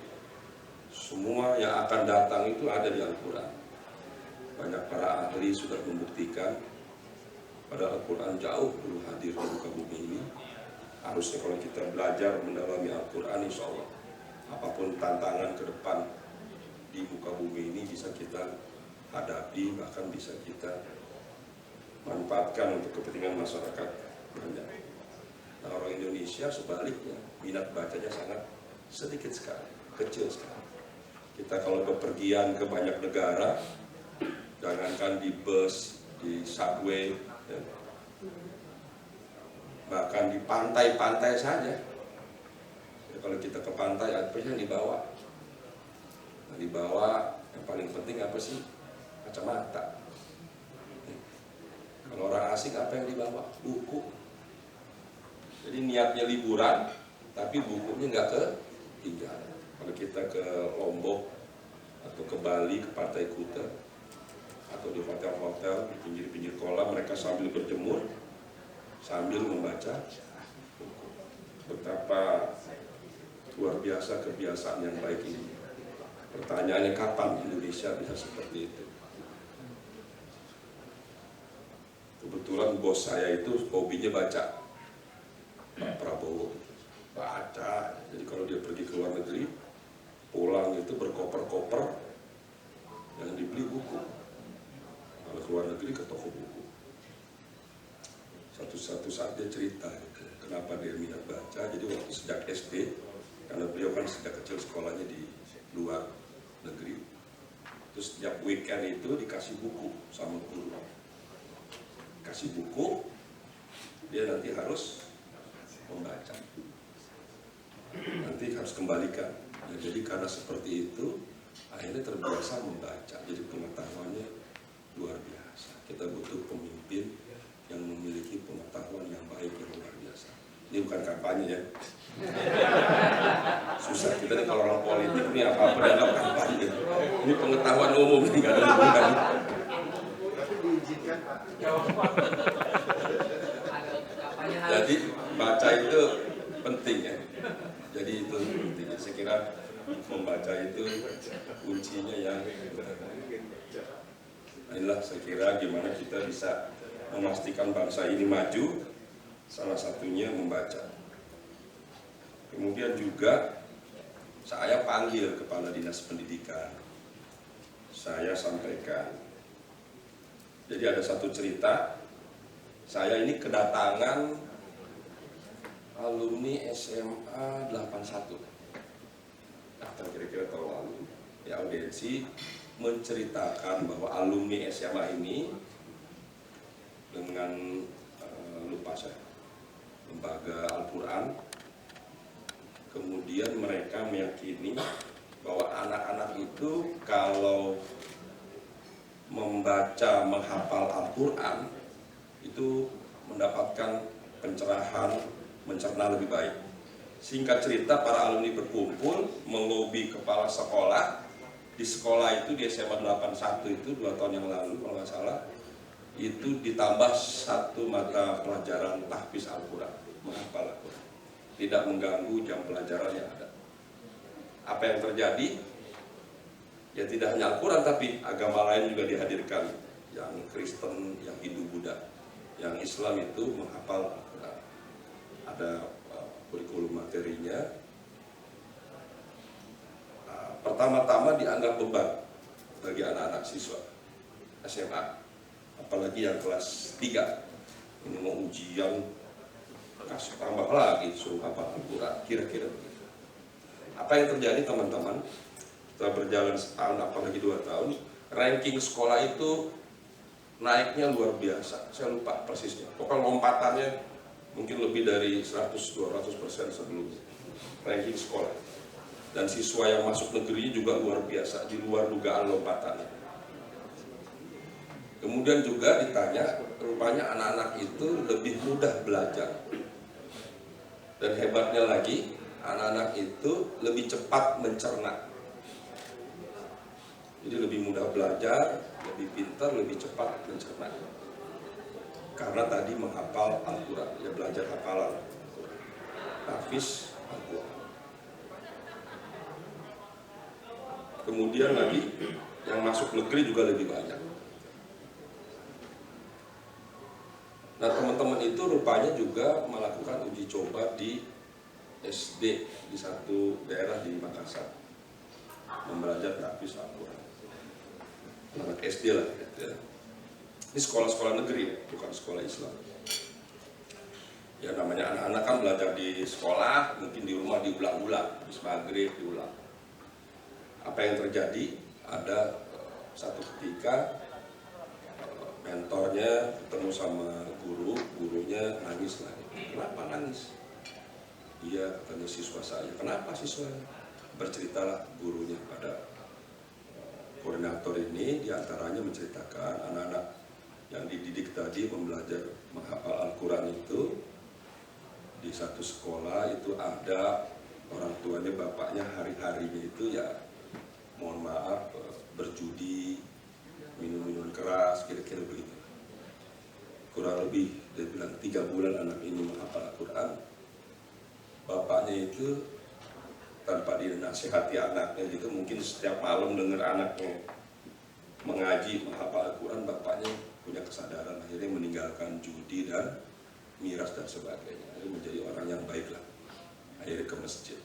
semua yang akan datang itu ada di Al-Quran. Banyak para ahli sudah membuktikan pada Al-Quran jauh belum hadir di muka bumi ini. Harusnya kalau kita belajar mendalami Al-Quran, insya Allah apapun tantangan ke depan di muka bumi ini bisa kita hadapi, bahkan bisa kita manfaatkan untuk kepentingan masyarakat banyak. Nah, orang Indonesia sebaliknya minat bacanya sangat sedikit sekali, kecil sekali. Kita kalau bepergian ke banyak negara, jangankan di bus, di subway, ya, bahkan di pantai-pantai saja. Ya, kalau kita ke pantai, apa yang dibawa? Nah, dibawa yang paling penting apa sih? Kacamata. Kalau orang asing apa yang dibawa? Buku. Jadi niatnya liburan, tapi bukunya nggak ketinggalan. Kalau kita ke Lombok atau ke Bali, ke Pantai Kuta, atau di hotel-hotel di pinggir-pinggir kolam, mereka sambil berjemur, sambil membaca buku. Betapa luar biasa kebiasaan yang baik ini. Pertanyaannya kapan Indonesia bisa seperti itu? Kebetulan bos saya itu hobinya baca, Pak Prabowo. baca. Jadi kalau dia pergi ke luar negeri, pulang itu berkoper-koper yang dibeli buku. Kalau ke luar negeri ke toko buku. Satu saat dia cerita gitu, kenapa dia minat baca. Jadi waktu sejak SD, karena beliau kan sejak kecil sekolahnya di luar negeri, terus setiap weekend itu dikasih buku sama guru. Kasih buku, dia nanti harus membaca. Nanti harus kembalikan. Ya, jadi karena seperti itu, akhirnya terbiasa membaca. Jadi pengetahuannya luar biasa. Kita butuh pemimpin yang memiliki pengetahuan yang baik dan luar biasa. Ini bukan kampanye ya. Susah kita nih kalau orang politik nih apa-apa dianggap kampanye. Ini pengetahuan umum nih, nggak ada hubungan. Jadi baca itu penting ya. Jadi itu penting. Saya kira membaca itu kuncinya yang inilah saya kira gimana kita bisa memastikan bangsa ini maju, salah satunya membaca. Kemudian juga saya panggil kepala dinas pendidikan, saya sampaikan. Jadi ada satu cerita, saya ini kedatangan alumni SMA 81, atau kira-kira tahun lalu, ya audiensi menceritakan bahwa alumni SMA ini dengan lupa saya, lembaga Al-Quran, kemudian mereka meyakini bahwa anak-anak itu kalau membaca, menghafal Al-Quran itu mendapatkan pencerahan, mencerna lebih baik. Singkat cerita, para alumni berkumpul melobi kepala sekolah. Di sekolah itu di SMA 81 itu 2 tahun yang lalu kalau nggak salah, itu ditambah 1 mata pelajaran tahfiz Al-Quran, menghafal Al-Quran, tidak mengganggu jam pelajaran yang ada. Apa yang terjadi? Ya tidak hanya Al-Quran, tapi agama lain juga dihadirkan, yang Kristen, yang Hindu, Buddha. Yang Islam itu menghafal Al-Quran. Ada kurikulum materinya. Pertama-tama dianggap beban bagi anak-anak siswa SMA, apalagi yang kelas 3. Ini mau ujian, kasih tambah lagi, suruh hafal Al-Quran, kira-kira begitu. Apa yang terjadi teman-teman? Setelah berjalan setahun, apalagi 2 tahun, ranking sekolah itu naiknya luar biasa. Saya lupa persisnya, pokoknya lompatannya mungkin lebih dari 100-200% sebelumnya ranking sekolah. Dan siswa yang masuk negeri juga luar biasa, di luar dugaan lompatannya. Kemudian juga ditanya, rupanya anak-anak itu lebih mudah belajar. Dan hebatnya lagi, anak-anak itu lebih cepat mencerna. Jadi lebih mudah belajar, lebih pintar, lebih cepat mencerna. Karena tadi menghafal Al-Quran, ya belajar hafalan Al-Quran. Hafiz Al-Quran. Kemudian lagi yang masuk negeri juga lebih banyak. Nah teman-teman itu rupanya juga melakukan uji coba di SD di satu daerah di Makassar, membelajar tahfiz Al-Quran. Anak SD lah gitu ya. Ini sekolah-sekolah negeri, bukan sekolah Islam. Ya namanya anak-anak kan belajar di sekolah, mungkin di rumah diulang-ulang, habis maghrib diulang. Apa yang terjadi? Ada satu ketika mentornya ketemu sama gurunya nangis lagi. Kenapa nangis? Iya, katanya siswa saya. Kenapa siswa? Berceritalah gurunya pada koordinator ini, diantaranya menceritakan anak-anak yang dididik tadi belajar menghafal Al-Quran itu di satu sekolah itu ada orang tuanya, bapaknya hari-harinya itu ya mohon maaf berjudi, minum-minum keras, kira-kira begitu. Kurang lebih dia bilang 3 bulan anak ini menghafal Al-Quran. Bapaknya itu tanpa dinasihati anaknya gitu, mungkin setiap malam dengar anaknya mengaji menghafal Al-Quran, bapaknya punya kesadaran, akhirnya meninggalkan judi dan miras dan sebagainya, akhirnya menjadi orang yang baik lah. akhirnya ke masjid.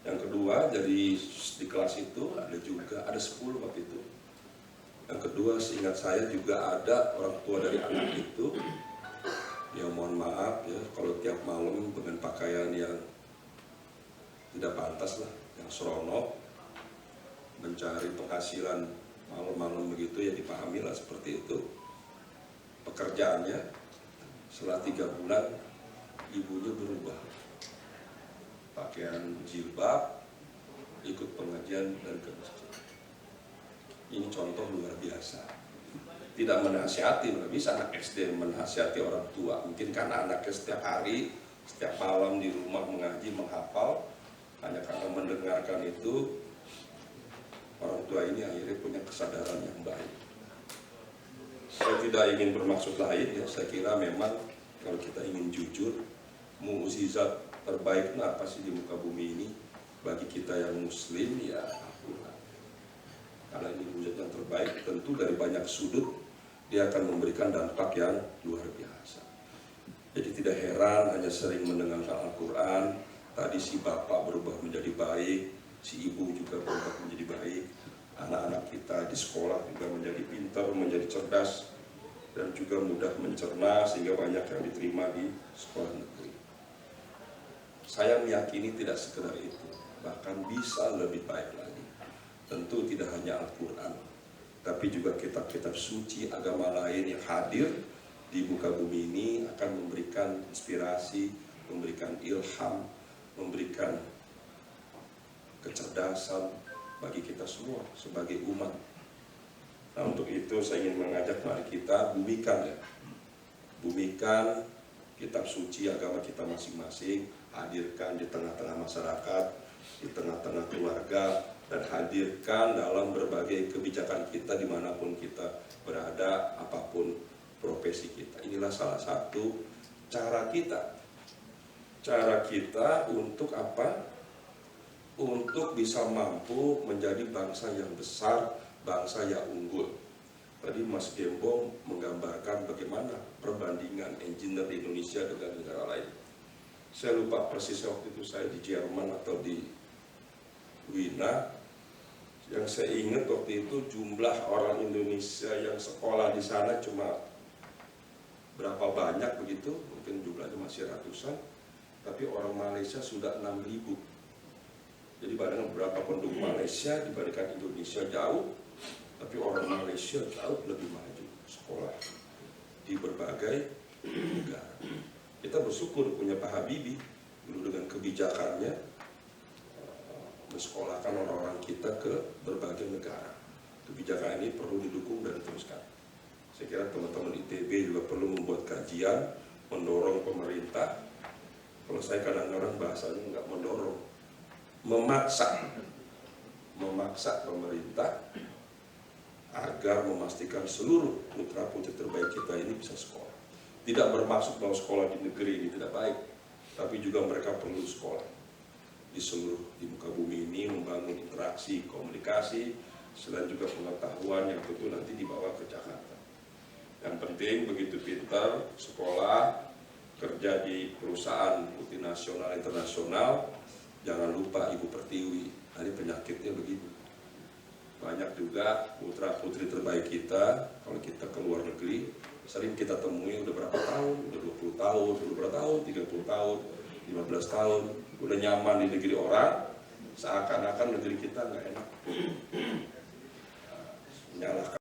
Yang kedua, jadi di kelas itu ada 10 waktu itu. Yang kedua, seingat saya juga ada orang tua dari anak itu. Ya mohon maaf ya, kalau tiap malam dengan pakaian yang tidak pantas lah, yang seronok, mencari penghasilan malam-malam begitu, ya dipahami lah seperti itu. Pekerjaannya setelah 3 bulan ibunya berubah, pakaian jilbab, ikut pengajian dan ke masjid. Ini contoh luar biasa. Tidak menasihati, nggak bisa anak SD menasihati orang tua. Mungkin karena anaknya setiap hari, setiap malam di rumah mengaji, menghafal, hanya karena mendengarkan itu, orang tua ini akhirnya punya kesadaran yang baik. Saya tidak ingin bermaksud lain ya, saya kira memang kalau kita ingin jujur, mukjizat terbaik itu apa sih di muka bumi ini? Bagi kita yang muslim ya Al-Quran. Karena ini mukjizat yang terbaik, tentu dari banyak sudut dia akan memberikan dampak yang luar biasa. Jadi tidak heran hanya sering mendengarkan Al-Quran, tadi si bapak berubah menjadi baik, si ibu juga berubah menjadi baik, anak-anak kita di sekolah juga menjadi pintar, menjadi cerdas, dan juga mudah mencerna sehingga banyak yang diterima di sekolah negeri. Saya meyakini tidak sekedar itu, bahkan bisa lebih baik lagi. Tentu tidak hanya Al-Quran, tapi juga kitab-kitab suci agama lain yang hadir di muka bumi ini akan memberikan inspirasi, memberikan ilham, memberikan kecerdasan bagi kita semua sebagai umat. Nah, untuk itu saya ingin mengajak mari kita bumikan ya. Bumikan kitab suci agama kita masing-masing, hadirkan di tengah-tengah masyarakat, di tengah-tengah keluarga, dan hadirkan dalam berbagai kebijakan kita dimanapun kita berada, apapun profesi kita. Inilah salah satu cara kita. Cara kita untuk apa? Untuk bisa mampu menjadi bangsa yang besar, bangsa yang unggul. Tadi Mas Gembong menggambarkan bagaimana perbandingan engineer di Indonesia dengan negara lain. Saya lupa persisnya waktu itu saya di Jerman atau di Wina. Yang saya ingat waktu itu jumlah orang Indonesia yang sekolah di sana cuma berapa banyak begitu, mungkin jumlahnya masih ratusan, tapi orang Malaysia sudah 6.000. Jadi bayangkan berapa penduduk Malaysia dibandingkan Indonesia jauh, tapi orang Malaysia jauh lebih maju sekolah di berbagai negara. Kita bersyukur punya Pak Habibie dulu dengan kebijakannya mensekolahkan orang-orang kita ke berbagai negara. Kebijakan ini perlu didukung dan diteruskan. Saya kira teman-teman ITB juga perlu membuat kajian, mendorong pemerintah. Kalau saya kadang-kadang bahasanya nggak mendorong, memaksa pemerintah agar memastikan seluruh putra-putri terbaik kita ini bisa sekolah. Tidak bermaksud bahwa sekolah di negeri ini tidak baik, tapi juga mereka perlu sekolah di seluruh di muka bumi ini, membangun interaksi, komunikasi, selain juga pengetahuan yang tentu nanti dibawa ke Jakarta. Yang penting begitu pintar, sekolah, kerja di perusahaan multinasional, internasional, jangan lupa Ibu Pertiwi, ini penyakitnya begitu. Banyak juga putra-putri terbaik kita, kalau kita ke luar negeri, sering kita temui udah berapa tahun, udah 20 tahun, udah berapa tahun, 30 tahun, 15 tahun, udah nyaman di negeri orang, seakan-akan negeri kita nggak enak. Menyalahkan